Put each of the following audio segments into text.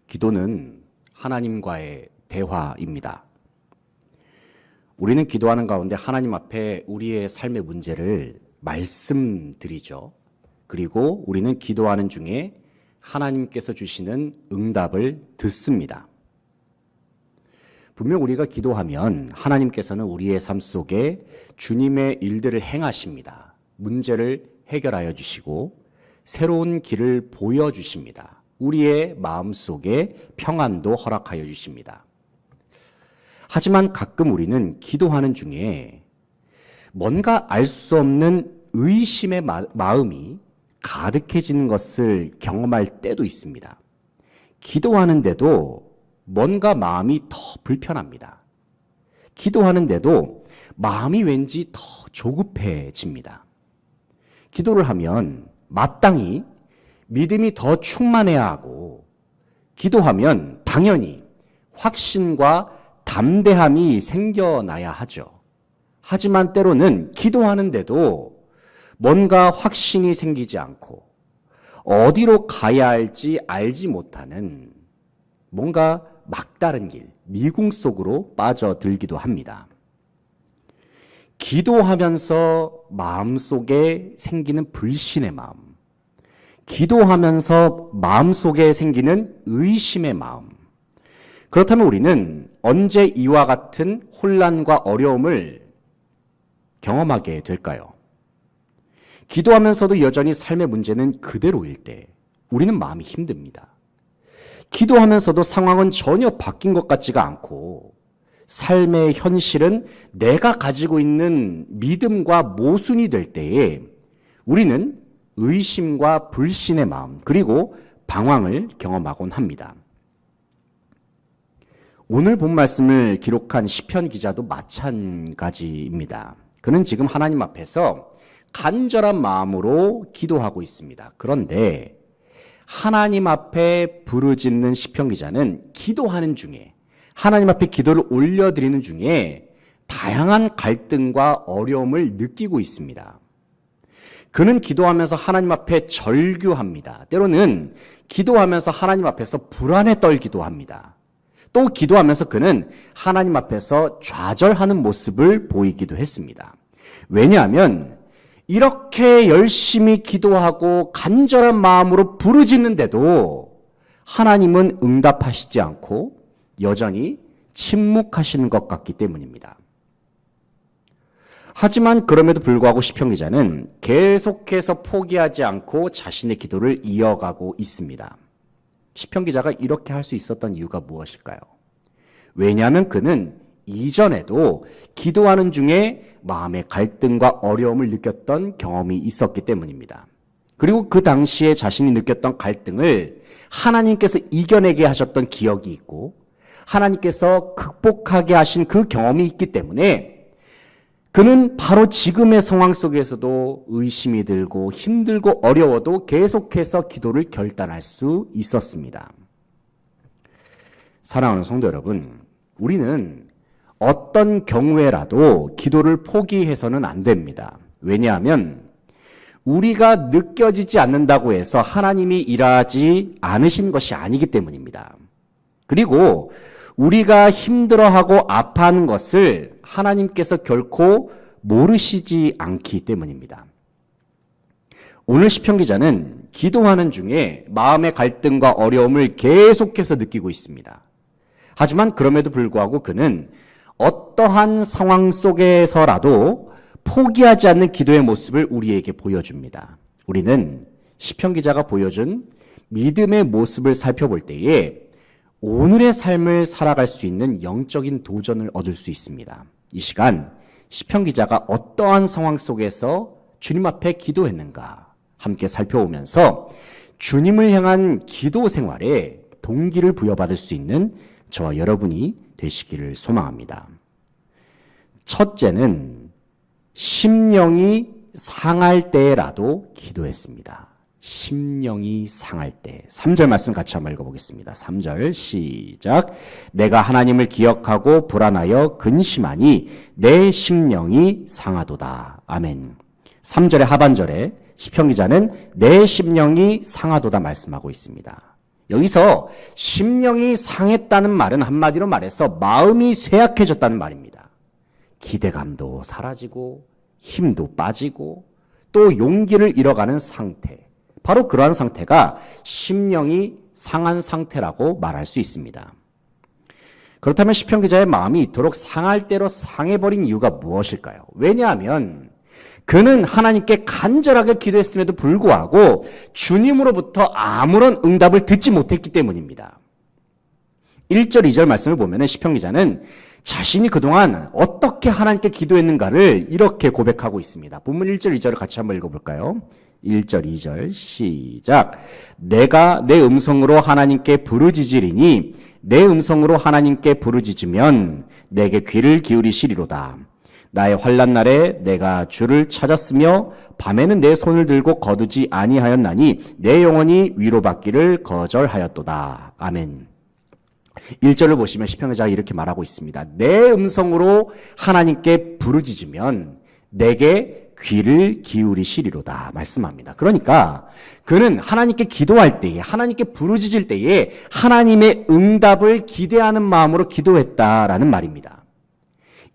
기도는 하나님과의 대화입니다. 우리는 기도하는 가운데 하나님 앞에 우리의 삶의 문제를 말씀드리죠. 그리고 우리는 기도하는 중에 하나님께서 주시는 응답을 듣습니다. 분명 우리가 기도하면 하나님께서는 우리의 삶 속에 주님의 일들을 행하십니다. 문제를 해결하여 주시고 새로운 길을 보여주십니다. 우리의 마음속에 평안도 허락하여 주십니다. 하지만 가끔 우리는 기도하는 중에 뭔가 알 수 없는 의심의 마음이 가득해지는 것을 경험할 때도 있습니다. 기도하는데도 뭔가 마음이 더 불편합니다. 기도하는데도 마음이 왠지 더 조급해집니다. 기도를 하면 마땅히 믿음이 더 충만해야 하고, 기도하면 당연히 확신과 담대함이 생겨나야 하죠. 하지만 때로는 기도하는데도 뭔가 확신이 생기지 않고 어디로 가야 할지 알지 못하는 뭔가 막다른 길, 미궁 속으로 빠져들기도 합니다. 기도하면서 마음속에 생기는 불신의 마음, 기도하면서 마음속에 생기는 의심의 마음. 그렇다면 우리는 언제 이와 같은 혼란과 어려움을 경험하게 될까요? 기도하면서도 여전히 삶의 문제는 그대로일 때 우리는 마음이 힘듭니다. 기도하면서도 상황은 전혀 바뀐 것 같지가 않고 삶의 현실은 내가 가지고 있는 믿음과 모순이 될 때에 우리는 의심과 불신의 마음, 그리고 방황을 경험하곤 합니다. 오늘 본 말씀을 기록한 시편 기자도 마찬가지입니다. 그는 지금 하나님 앞에서 간절한 마음으로 기도하고 있습니다. 그런데 하나님 앞에 부르짖는 시편 기자는 기도하는 중에, 하나님 앞에 기도를 올려드리는 중에 다양한 갈등과 어려움을 느끼고 있습니다. 그는 기도하면서 하나님 앞에 절규합니다. 때로는 기도하면서 하나님 앞에서 불안에 떨기도 합니다. 또 기도하면서 그는 하나님 앞에서 좌절하는 모습을 보이기도 했습니다. 왜냐하면 이렇게 열심히 기도하고 간절한 마음으로 부르짖는데도 하나님은 응답하시지 않고 여전히 침묵하시는 것 같기 때문입니다. 하지만 그럼에도 불구하고 시편 기자는 계속해서 포기하지 않고 자신의 기도를 이어가고 있습니다. 시편 기자가 이렇게 할 수 있었던 이유가 무엇일까요? 왜냐하면 그는 이전에도 기도하는 중에 마음의 갈등과 어려움을 느꼈던 경험이 있었기 때문입니다. 그리고 그 당시에 자신이 느꼈던 갈등을 하나님께서 이겨내게 하셨던 기억이 있고 하나님께서 극복하게 하신 그 경험이 있기 때문에 그는 바로 지금의 상황 속에서도 의심이 들고 힘들고 어려워도 계속해서 기도를 결단할 수 있었습니다. 사랑하는 성도 여러분, 우리는 어떤 경우에라도 기도를 포기해서는 안 됩니다. 왜냐하면 우리가 느껴지지 않는다고 해서 하나님이 일하지 않으신 것이 아니기 때문입니다. 그리고 우리가 힘들어하고 아파하는 것을 하나님께서 결코 모르시지 않기 때문입니다. 오늘 시편 기자는 기도하는 중에 마음의 갈등과 어려움을 계속해서 느끼고 있습니다. 하지만 그럼에도 불구하고 그는 어떠한 상황 속에서라도 포기하지 않는 기도의 모습을 우리에게 보여줍니다. 우리는 시편 기자가 보여준 믿음의 모습을 살펴볼 때에 오늘의 삶을 살아갈 수 있는 영적인 도전을 얻을 수 있습니다. 이 시간 시편 기자가 어떠한 상황 속에서 주님 앞에 기도했는가 함께 살펴보면서 주님을 향한 기도 생활에 동기를 부여받을 수 있는 저와 여러분이 되시기를 소망합니다. 첫째는 심령이 상할 때라도 기도했습니다. 심령이 상할 때. 3절 말씀 같이 한번 읽어보겠습니다. 3절 시작. 내가 하나님을 기억하고 불안하여 근심하니 내 심령이 상하도다. 아멘. 3절의 하반절에 시편 기자는 내 심령이 상하도다 말씀하고 있습니다. 여기서 심령이 상했다는 말은 한마디로 말해서 마음이 쇠약해졌다는 말입니다. 기대감도 사라지고 힘도 빠지고 또 용기를 잃어가는 상태. 바로 그러한 상태가 심령이 상한 상태라고 말할 수 있습니다. 그렇다면 시편 기자의 마음이 이토록 상할 대로 상해버린 이유가 무엇일까요? 왜냐하면 그는 하나님께 간절하게 기도했음에도 불구하고 주님으로부터 아무런 응답을 듣지 못했기 때문입니다. 1절, 2절 말씀을 보면 시편 기자는 자신이 그동안 어떻게 하나님께 기도했는가를 이렇게 고백하고 있습니다. 본문 1절, 2절을 같이 한번 읽어볼까요? 1절, 2절 시작. 내가 내 음성으로 하나님께 부르짖으리니 내 음성으로 하나님께 부르짖으면 내게 귀를 기울이시리로다. 나의 환난 날에 내가 주를 찾았으며 밤에는 내 손을 들고 거두지 아니하였나니 내 영혼이 위로받기를 거절하였도다. 아멘. 1절을 보시면 시편 기자가 이렇게 말하고 있습니다. 내 음성으로 하나님께 부르짖으면 내게 귀를 기울이시리로다 말씀합니다. 그러니까 그는 하나님께 기도할 때에, 하나님께 부르짖을 때에 하나님의 응답을 기대하는 마음으로 기도했다라는 말입니다.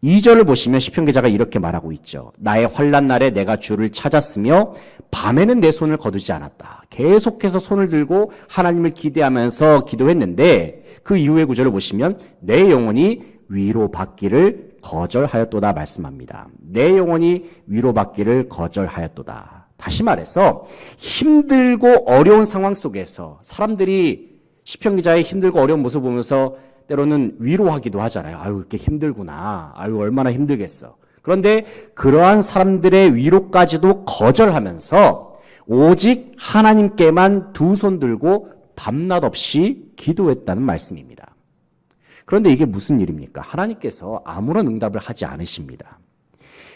2절을 보시면 시편 기자가 이렇게 말하고 있죠. 나의 환난 날에 내가 주를 찾았으며 밤에는 내 손을 거두지 않았다. 계속해서 손을 들고 하나님을 기대하면서 기도했는데 그 이후의 구절을 보시면 내 영혼이 위로받기를 거절하였도다 말씀합니다. 내 영혼이 위로받기를 거절하였도다. 다시 말해서 힘들고 어려운 상황 속에서 사람들이 시편 기자의 힘들고 어려운 모습을 보면서 때로는 위로하기도 하잖아요. 아유, 이렇게 힘들구나. 아유, 얼마나 힘들겠어. 그런데 그러한 사람들의 위로까지도 거절하면서 오직 하나님께만 두 손 들고 밤낮 없이 기도했다는 말씀입니다. 그런데 이게 무슨 일입니까? 하나님께서 아무런 응답을 하지 않으십니다.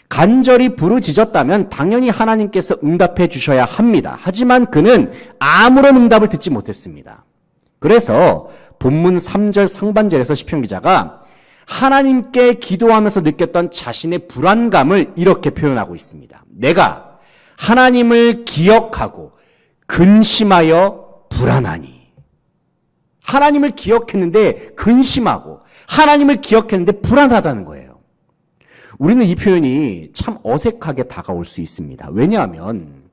간절히 부르짖었다면 당연히 하나님께서 응답해 주셔야 합니다. 하지만 그는 아무런 응답을 듣지 못했습니다. 그래서 본문 3절 상반절에서 시편 기자가 하나님께 기도하면서 느꼈던 자신의 불안감을 이렇게 표현하고 있습니다. 내가 하나님을 기억하고 근심하여 불안하니. 하나님을 기억했는데 근심하고 하나님을 기억했는데 불안하다는 거예요. 우리는 이 표현이 참 어색하게 다가올 수 있습니다. 왜냐하면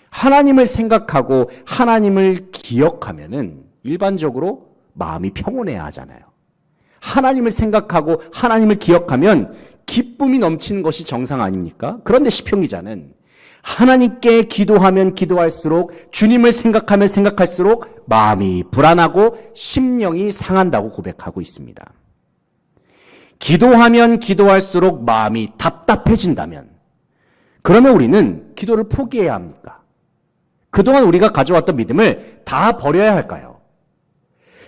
하나님을 생각하고 하나님을 기억하면은 일반적으로 마음이 평온해야 하잖아요. 하나님을 생각하고 하나님을 기억하면 기쁨이 넘치는 것이 정상 아닙니까? 그런데 시편 기자는 하나님께 기도하면 기도할수록 주님을 생각하면 생각할수록 마음이 불안하고 심령이 상한다고 고백하고 있습니다. 기도하면 기도할수록 마음이 답답해진다면 그러면 우리는 기도를 포기해야 합니까? 그동안 우리가 가져왔던 믿음을 다 버려야 할까요?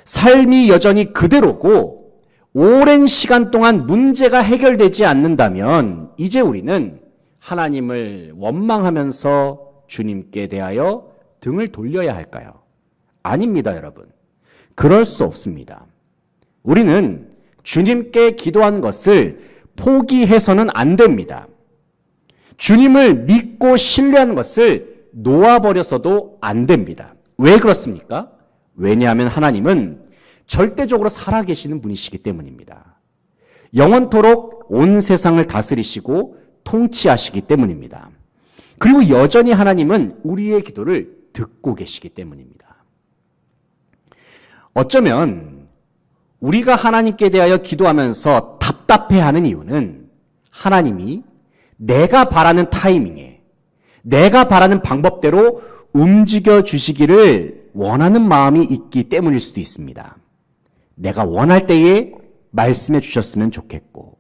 삶이 여전히 그대로고 오랜 시간 동안 문제가 해결되지 않는다면 이제 우리는 하나님을 원망하면서 주님께 대하여 등을 돌려야 할까요? 아닙니다, 여러분. 그럴 수 없습니다. 우리는 주님께 기도한 것을 포기해서는 안 됩니다. 주님을 믿고 신뢰하는 것을 놓아버려서도 안 됩니다. 왜 그렇습니까? 왜냐하면 하나님은 절대적으로 살아계시는 분이시기 때문입니다. 영원토록 온 세상을 다스리시고 통치하시기 때문입니다. 그리고 여전히 하나님은 우리의 기도를 듣고 계시기 때문입니다. 어쩌면 우리가 하나님께 대하여 기도하면서 답답해하는 이유는 하나님이 내가 바라는 타이밍에 내가 바라는 방법대로 움직여 주시기를 원하는 마음이 있기 때문일 수도 있습니다. 내가 원할 때에 말씀해 주셨으면 좋겠고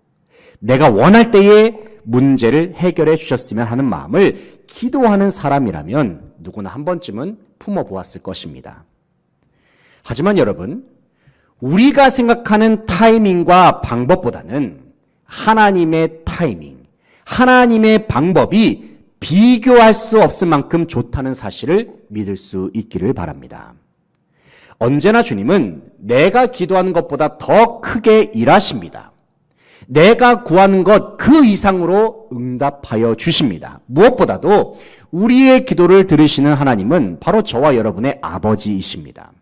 내가 원할 때에 문제를 해결해 주셨으면 하는 마음을 기도하는 사람이라면 누구나 한 번쯤은 품어보았을 것입니다. 하지만 여러분, 우리가 생각하는 타이밍과 방법보다는 하나님의 타이밍, 하나님의 방법이 비교할 수 없을 만큼 좋다는 사실을 믿을 수 있기를 바랍니다. 언제나 주님은 내가 기도하는 것보다 더 크게 일하십니다. 내가 구하는 것 그 이상으로 응답하여 주십니다. 무엇보다도 우리의 기도를 들으시는 하나님은 바로 저와 여러분의 아버지이십니다.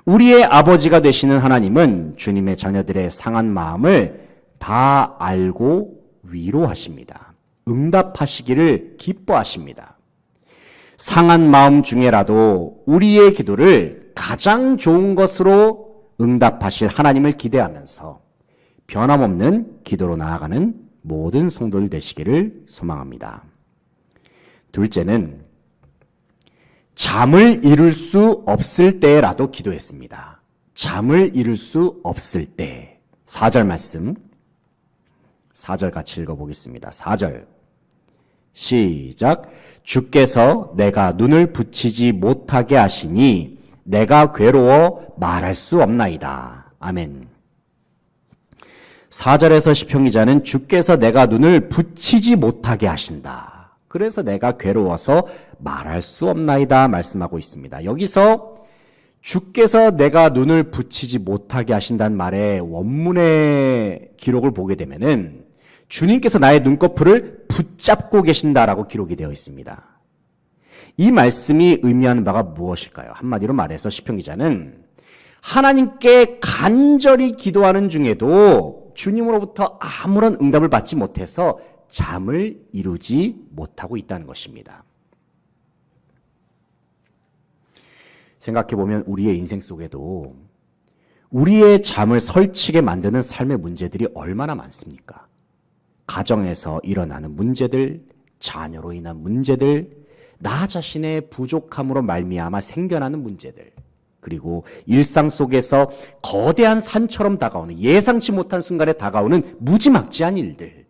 우리의 아버지가 되시는 하나님은 주님의 자녀들의 상한 마음을 다 알고 위로하십니다. 응답하시기를 기뻐하십니다. 상한 마음 중에라도 우리의 기도를 가장 좋은 것으로 응답하실 하나님을 기대하면서 변함없는 기도로 나아가는 모든 성도들 되시기를 소망합니다. 둘째는 잠을 이룰 수 없을 때라도 기도했습니다. 잠을 이룰 수 없을 때. 4절 말씀, 4절 같이 읽어보겠습니다. 4절 시작. 주께서 내가 눈을 붙이지 못하게 하시니 내가 괴로워 말할 수 없나이다. 아멘. 4절에서 시편기자는 주께서 내가 눈을 붙이지 못하게 하신다. 그래서 내가 괴로워서 말할 수 없나이다 말씀하고 있습니다. 여기서 주께서 내가 눈을 붙이지 못하게 하신다는 말의 원문의 기록을 보게 되면은 주님께서 나의 눈꺼풀을 붙잡고 계신다라고 기록이 되어 있습니다. 이 말씀이 의미하는 바가 무엇일까요? 한마디로 말해서 시편 기자는 하나님께 간절히 기도하는 중에도 주님으로부터 아무런 응답을 받지 못해서 잠을 이루지 못하고 있다는 것입니다. 생각해보면 우리의 인생 속에도 우리의 잠을 설치게 만드는 삶의 문제들이 얼마나 많습니까? 가정에서 일어나는 문제들, 자녀로 인한 문제들, 나 자신의 부족함으로 말미암아 생겨나는 문제들, 그리고 일상 속에서 거대한 산처럼 다가오는 예상치 못한 순간에 다가오는 무지막지한 일들.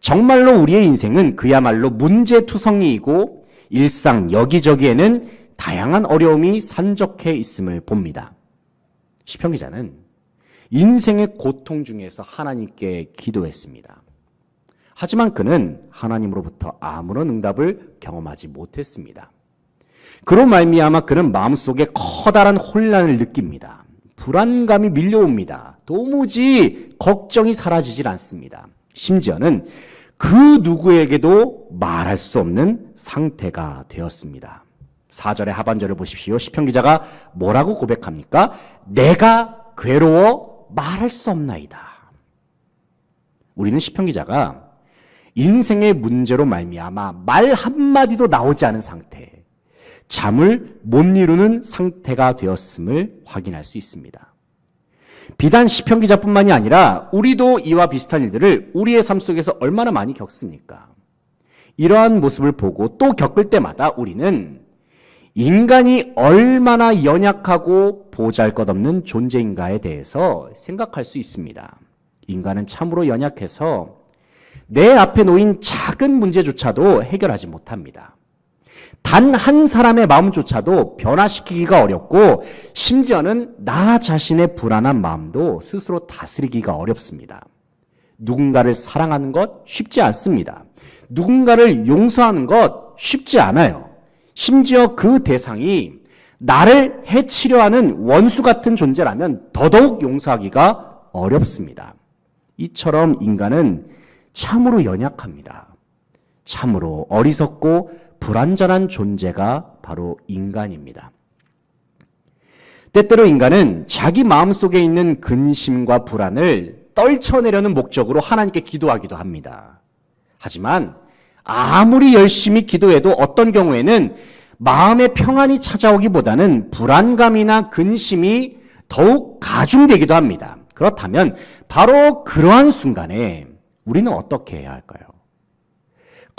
정말로 우리의 인생은 그야말로 문제투성이이고 일상 여기저기에는 다양한 어려움이 산적해 있음을 봅니다. 시편 기자는 인생의 고통 중에서 하나님께 기도했습니다. 하지만 그는 하나님으로부터 아무런 응답을 경험하지 못했습니다. 그로 말미암아 그는 마음속에 커다란 혼란을 느낍니다. 불안감이 밀려옵니다. 도무지 걱정이 사라지질 않습니다. 심지어는 그 누구에게도 말할 수 없는 상태가 되었습니다. 4절의 하반절을 보십시오. 시편 기자가 뭐라고 고백합니까? 내가 괴로워 말할 수 없나이다. 우리는 시편 기자가 인생의 문제로 말미암아 말 한마디도 나오지 않은 상태, 잠을 못 이루는 상태가 되었음을 확인할 수 있습니다. 비단 시편 기자뿐만이 아니라 우리도 이와 비슷한 일들을 우리의 삶 속에서 얼마나 많이 겪습니까? 이러한 모습을 보고 또 겪을 때마다 우리는 인간이 얼마나 연약하고 보잘것없는 존재인가에 대해서 생각할 수 있습니다. 인간은 참으로 연약해서 내 앞에 놓인 작은 문제조차도 해결하지 못합니다. 단 한 사람의 마음조차도 변화시키기가 어렵고 심지어는 나 자신의 불안한 마음도 스스로 다스리기가 어렵습니다. 누군가를 사랑하는 것 쉽지 않습니다. 누군가를 용서하는 것 쉽지 않아요. 심지어 그 대상이 나를 해치려 하는 원수 같은 존재라면 더더욱 용서하기가 어렵습니다. 이처럼 인간은 참으로 연약합니다. 참으로 어리석고 불완전한 존재가 바로 인간입니다. 때때로 인간은 자기 마음속에 있는 근심과 불안을 떨쳐내려는 목적으로 하나님께 기도하기도 합니다. 하지만 아무리 열심히 기도해도 어떤 경우에는 마음의 평안이 찾아오기보다는 불안감이나 근심이 더욱 가중되기도 합니다. 그렇다면 바로 그러한 순간에 우리는 어떻게 해야 할까요?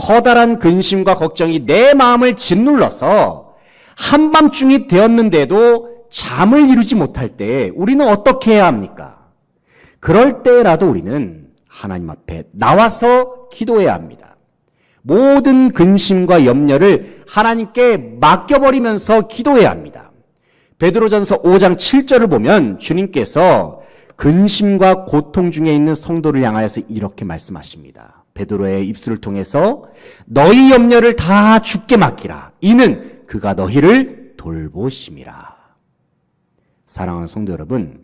커다란 근심과 걱정이 내 마음을 짓눌러서 한밤중이 되었는데도 잠을 이루지 못할 때 우리는 어떻게 해야 합니까? 그럴 때라도 우리는 하나님 앞에 나와서 기도해야 합니다. 모든 근심과 염려를 하나님께 맡겨버리면서 기도해야 합니다. 베드로전서 5장 7절을 보면 주님께서 근심과 고통 중에 있는 성도를 향하여서 이렇게 말씀하십니다. 베드로의 입술을 통해서 너희 염려를 다 주께 맡기라. 이는 그가 너희를 돌보심이라. 사랑하는 성도 여러분,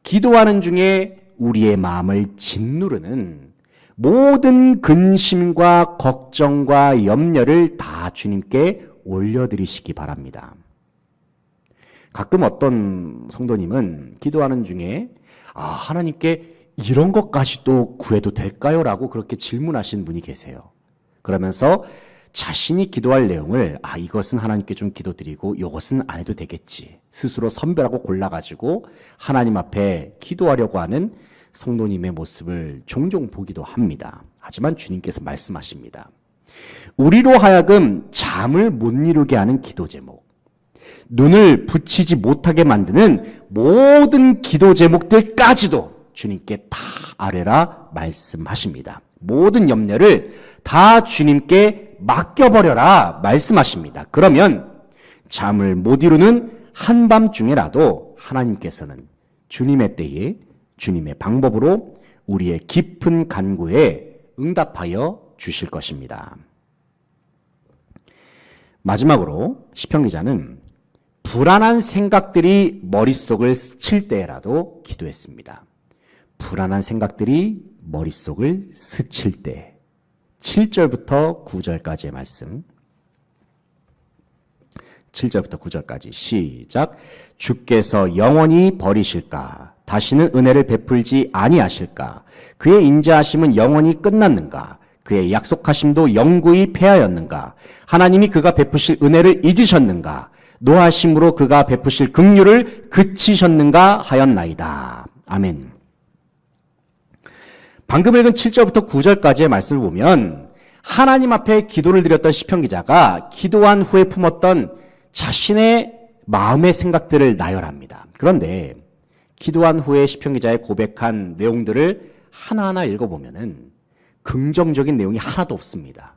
기도하는 중에 우리의 마음을 짓누르는 모든 근심과 걱정과 염려를 다 주님께 올려드리시기 바랍니다. 가끔 어떤 성도님은 기도하는 중에 하나님께 이런 것까지도 구해도 될까요? 라고 그렇게 질문하신 분이 계세요. 그러면서 자신이 기도할 내용을 이것은 하나님께 좀 기도드리고 이것은 안 해도 되겠지. 스스로 선별하고 골라가지고 하나님 앞에 기도하려고 하는 성도님의 모습을 종종 보기도 합니다. 하지만 주님께서 말씀하십니다. 우리로 하여금 잠을 못 이루게 하는 기도 제목, 눈을 붙이지 못하게 만드는 모든 기도 제목들까지도 주님께 다 아뢰라 말씀하십니다. 모든 염려를 다 주님께 맡겨버려라 말씀하십니다. 그러면 잠을 못 이루는 한밤중에라도 하나님께서는 주님의 때에 주님의 방법으로 우리의 깊은 간구에 응답하여 주실 것입니다. 마지막으로 시편 기자는 불안한 생각들이 머릿속을 스칠 때라도 기도했습니다. 불안한 생각들이 머릿속을 스칠 때. 7절부터 9절까지의 말씀. 7절부터 9절까지 시작. 주께서 영원히 버리실까? 다시는 은혜를 베풀지 아니하실까? 그의 인자하심은 영원히 끝났는가? 그의 약속하심도 영구히 패하였는가? 하나님이 그가 베푸실 은혜를 잊으셨는가? 노하심으로 그가 베푸실 긍휼을 그치셨는가 하였나이다. 아멘. 방금 읽은 7절부터 9절까지의 말씀을 보면 하나님 앞에 기도를 드렸던 시편 기자가 기도한 후에 품었던 자신의 마음의 생각들을 나열합니다. 그런데 기도한 후에 시편 기자의 고백한 내용들을 하나하나 읽어보면은 긍정적인 내용이 하나도 없습니다.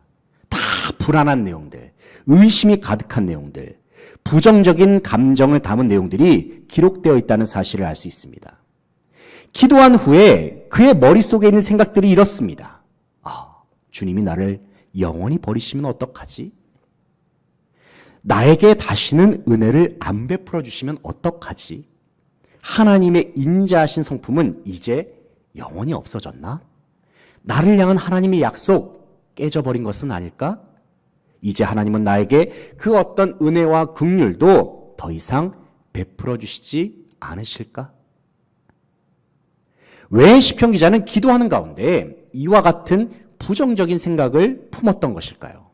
다 불안한 내용들, 의심이 가득한 내용들, 부정적인 감정을 담은 내용들이 기록되어 있다는 사실을 알 수 있습니다. 기도한 후에 그의 머릿속에 있는 생각들이 이렇습니다. 주님이 나를 영원히 버리시면 어떡하지? 나에게 다시는 은혜를 안 베풀어 주시면 어떡하지? 하나님의 인자하신 성품은 이제 영원히 없어졌나? 나를 향한 하나님의 약속 깨져버린 것은 아닐까? 이제 하나님은 나에게 그 어떤 은혜와 긍휼도 더 이상 베풀어 주시지 않으실까? 왜 시편 기자는 기도하는 가운데 이와 같은 부정적인 생각을 품었던 것일까요?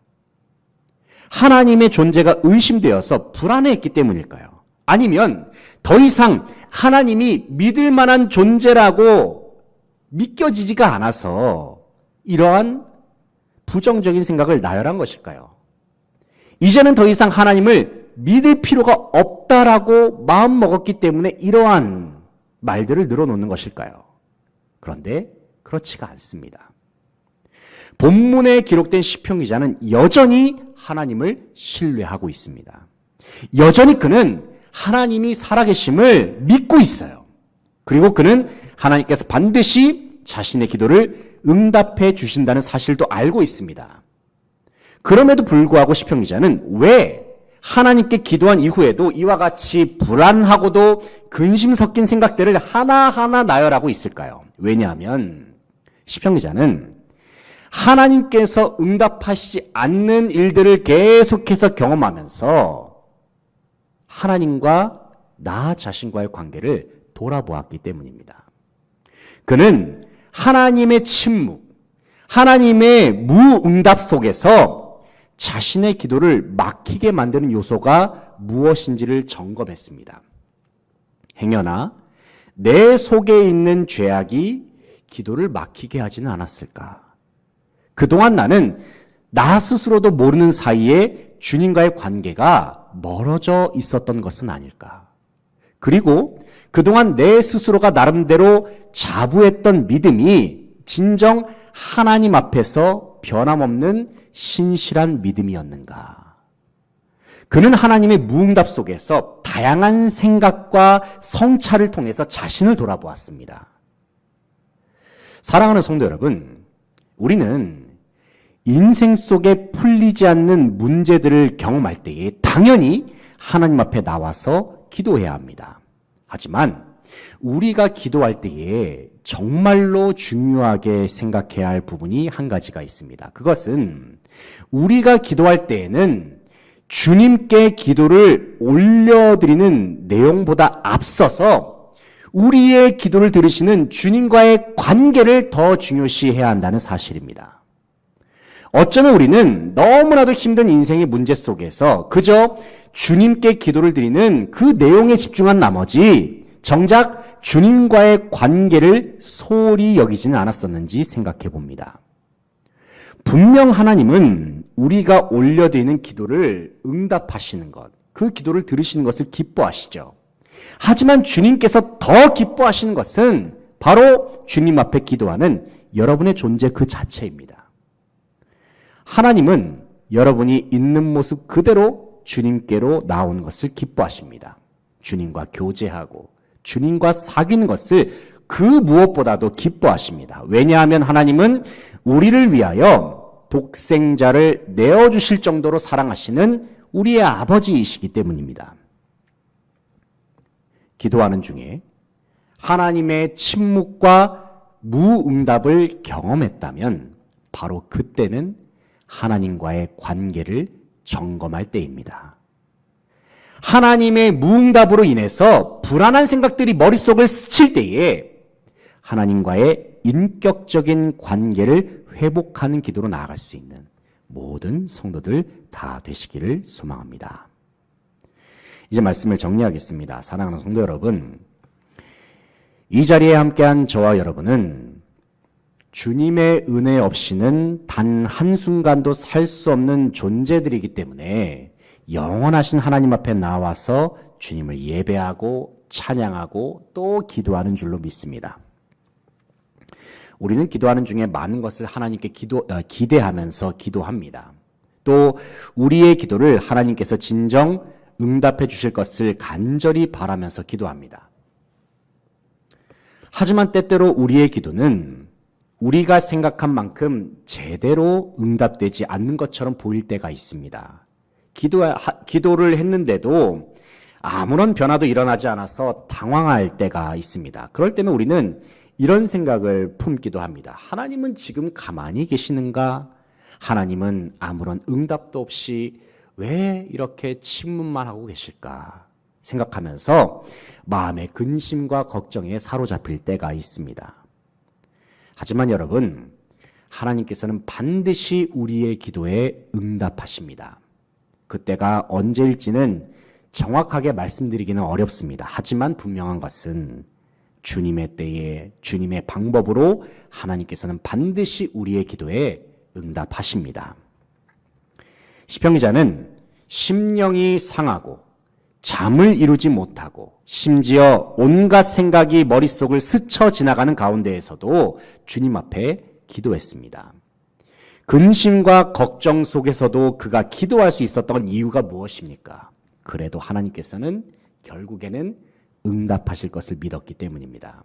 하나님의 존재가 의심되어서 불안해했기 때문일까요? 아니면 더 이상 하나님이 믿을 만한 존재라고 믿겨지지가 않아서 이러한 부정적인 생각을 나열한 것일까요? 이제는 더 이상 하나님을 믿을 필요가 없다라고 마음먹었기 때문에 이러한 말들을 늘어놓는 것일까요? 그런데 그렇지가 않습니다. 본문에 기록된 시편 기자는 여전히 하나님을 신뢰하고 있습니다. 여전히 그는 하나님이 살아계심을 믿고 있어요. 그리고 그는 하나님께서 반드시 자신의 기도를 응답해 주신다는 사실도 알고 있습니다. 그럼에도 불구하고 시편 기자는 왜 하나님께 기도한 이후에도 이와 같이 불안하고도 근심 섞인 생각들을 하나하나 나열하고 있을까요? 왜냐하면 시편 기자는 하나님께서 응답하시지 않는 일들을 계속해서 경험하면서 하나님과 나 자신과의 관계를 돌아보았기 때문입니다. 그는 하나님의 침묵, 하나님의 무응답 속에서 자신의 기도를 막히게 만드는 요소가 무엇인지를 점검했습니다. 행여나 내 속에 있는 죄악이 기도를 막히게 하지는 않았을까? 그동안 나는 나 스스로도 모르는 사이에 주님과의 관계가 멀어져 있었던 것은 아닐까? 그리고 그동안 내 스스로가 나름대로 자부했던 믿음이 진정 하나님 앞에서 변함없는 신실한 믿음이었는가? 그는 하나님의 무응답 속에서 다양한 생각과 성찰을 통해서 자신을 돌아보았습니다. 사랑하는 성도 여러분, 우리는 인생 속에 풀리지 않는 문제들을 경험할 때에 당연히 하나님 앞에 나와서 기도해야 합니다. 하지만 우리가 기도할 때에 정말로 중요하게 생각해야 할 부분이 한 가지가 있습니다. 그것은 우리가 기도할 때에는 주님께 기도를 올려드리는 내용보다 앞서서 우리의 기도를 들으시는 주님과의 관계를 더 중요시해야 한다는 사실입니다. 어쩌면 우리는 너무나도 힘든 인생의 문제 속에서 그저 주님께 기도를 드리는 그 내용에 집중한 나머지 정작 주님과의 관계를 소홀히 여기지는 않았었는지 생각해 봅니다. 분명 하나님은 우리가 올려드리는 기도를 응답하시는 것, 그 기도를 들으시는 것을 기뻐하시죠. 하지만 주님께서 더 기뻐하시는 것은 바로 주님 앞에 기도하는 여러분의 존재 그 자체입니다. 하나님은 여러분이 있는 모습 그대로 주님께로 나오는 것을 기뻐하십니다. 주님과 교제하고 주님과 사귀는 것을 그 무엇보다도 기뻐하십니다. 왜냐하면 하나님은 우리를 위하여 독생자를 내어주실 정도로 사랑하시는 우리의 아버지이시기 때문입니다. 기도하는 중에 하나님의 침묵과 무응답을 경험했다면 바로 그때는 하나님과의 관계를 점검할 때입니다. 하나님의 무응답으로 인해서 불안한 생각들이 머릿속을 스칠 때에 하나님과의 인격적인 관계를 회복하는 기도로 나아갈 수 있는 모든 성도들 다 되시기를 소망합니다. 이제 말씀을 정리하겠습니다. 사랑하는 성도 여러분, 이 자리에 함께한 저와 여러분은 주님의 은혜 없이는 단 한순간도 살 수 없는 존재들이기 때문에 영원하신 하나님 앞에 나와서 주님을 예배하고 찬양하고 또 기도하는 줄로 믿습니다. 우리는 기도하는 중에 많은 것을 하나님께 기대하면서 기도합니다. 또 우리의 기도를 하나님께서 진정 응답해 주실 것을 간절히 바라면서 기도합니다. 하지만 때때로 우리의 기도는 우리가 생각한 만큼 제대로 응답되지 않는 것처럼 보일 때가 있습니다. 기도를 했는데도 아무런 변화도 일어나지 않아서 당황할 때가 있습니다. 그럴 때는 우리는 이런 생각을 품기도 합니다. 하나님은 지금 가만히 계시는가? 하나님은 아무런 응답도 없이 왜 이렇게 침묵만 하고 계실까? 생각하면서 마음의 근심과 걱정에 사로잡힐 때가 있습니다. 하지만 여러분, 하나님께서는 반드시 우리의 기도에 응답하십니다. 그때가 언제일지는 정확하게 말씀드리기는 어렵습니다. 하지만 분명한 것은 주님의 때에 주님의 방법으로 하나님께서는 반드시 우리의 기도에 응답하십니다. 시편 기자는 심령이 상하고 잠을 이루지 못하고 심지어 온갖 생각이 머릿속을 스쳐 지나가는 가운데에서도 주님 앞에 기도했습니다. 근심과 걱정 속에서도 그가 기도할 수 있었던 이유가 무엇입니까? 그래도 하나님께서는 결국에는 응답하실 것을 믿었기 때문입니다.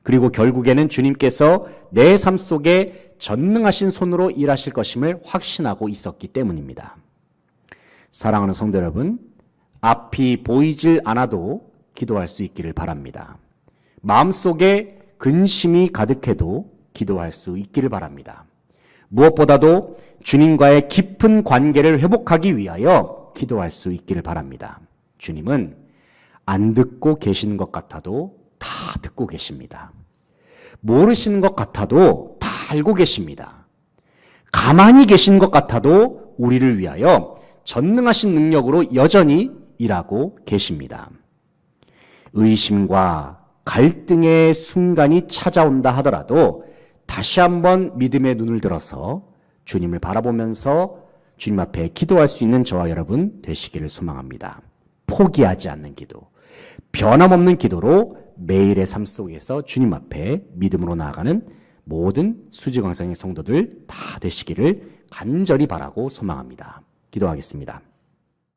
그리고 결국에는 주님께서 내 삶 속에 전능하신 손으로 일하실 것임을 확신하고 있었기 때문입니다. 사랑하는 성도 여러분, 앞이 보이질 않아도 기도할 수 있기를 바랍니다. 마음속에 근심이 가득해도 기도할 수 있기를 바랍니다. 무엇보다도 주님과의 깊은 관계를 회복하기 위하여 기도할 수 있기를 바랍니다. 주님은 안 듣고 계시는 것 같아도 다 듣고 계십니다. 모르시는 것 같아도 다 알고 계십니다. 가만히 계시는 것 같아도 우리를 위하여 전능하신 능력으로 여전히 일하고 계십니다. 의심과 갈등의 순간이 찾아온다 하더라도 다시 한번 믿음의 눈을 들어서 주님을 바라보면서 주님 앞에 기도할 수 있는 저와 여러분 되시기를 소망합니다. 포기하지 않는 기도, 변함없는 기도로 매일의 삶 속에서 주님 앞에 믿음으로 나아가는 모든 수지광장의 성도들 다 되시기를 간절히 바라고 소망합니다. 기도하겠습니다.